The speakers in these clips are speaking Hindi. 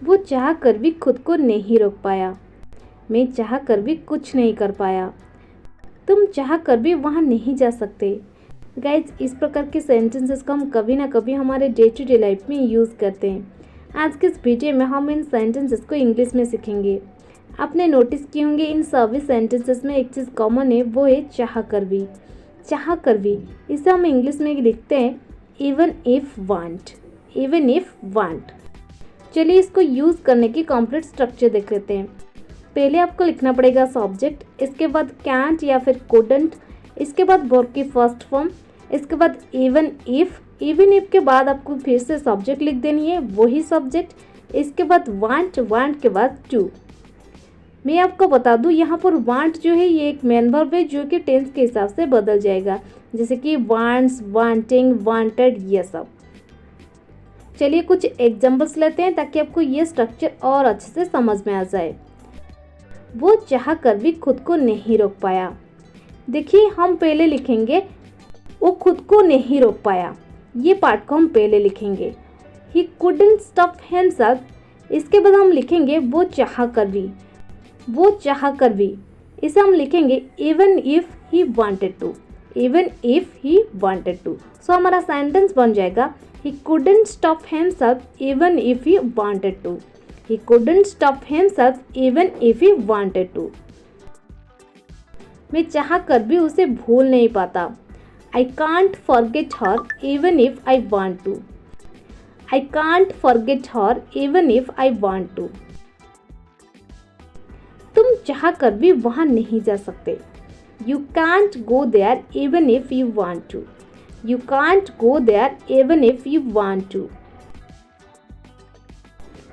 वो चाह कर भी खुद को नहीं रोक पाया। मैं चाह कर भी कुछ नहीं कर पाया। तुम चाह कर भी वहाँ नहीं जा सकते। गाइज, इस प्रकार के सेंटेंसेस को हम कभी ना कभी हमारे डे टू डे लाइफ में यूज़ करते हैं। आज के इस वीडियो में हम इन सेंटेंसेस को इंग्लिश में सीखेंगे। आपने नोटिस किए होंगे इन सभी सेंटेंसेस में एक चीज़ कॉमन है, वो है चाह कर भी। चाह कर भी, इसे हम इंग्लिश में लिखते हैं even if want. Even if want. चलिए इसको यूज़ करने की कंप्लीट स्ट्रक्चर देख लेते हैं। पहले आपको लिखना पड़ेगा सब्जेक्ट, इसके बाद कैंट या फिर कुडंट, इसके बाद वर्ब की फर्स्ट फॉर्म, इसके बाद इवन इफ। इवन इफ के बाद आपको फिर से सब्जेक्ट लिख देनी है, वही सब्जेक्ट, इसके बाद वांट, वांट के बाद टू। मैं आपको बता दूं, यहाँ पर वांट जो है ये एक मेन वर्ब है जो कि टेंस के हिसाब से बदल जाएगा, जैसे कि वांट्स, वांटिंग, वांटेड, ये सब। चलिए कुछ एग्जांपल्स लेते हैं ताकि आपको ये स्ट्रक्चर और अच्छे से समझ में आ जाए। वो चाह कर भी खुद को नहीं रोक पाया। देखिए हम पहले लिखेंगे वो खुद को नहीं रोक पाया, ये पार्ट को हम पहले लिखेंगे। ही couldn't stop himself, इसके बाद हम लिखेंगे वो चाह कर भी। वो चाह कर भी, इसे हम लिखेंगे even if he wanted to. Even if he wanted to. So हमारा सेंटेंस बन जाएगा he couldn't stop himself even if he wanted to. He couldn't stop himself even if he wanted to. मैं चाह कर भी उसे भूल नहीं पाता। I can't forget her even if I want to. I can't forget her even if I want to. तुम चाह कर भी वहाँ नहीं जा सकते। You can't go there even if you want to. You can't go there even if you want to.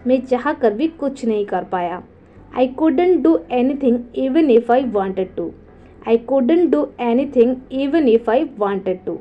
मैं चाह कर भी कुछ नहीं कर पाया। I couldn't do anything even if I wanted to. I couldn't do anything even if I wanted to.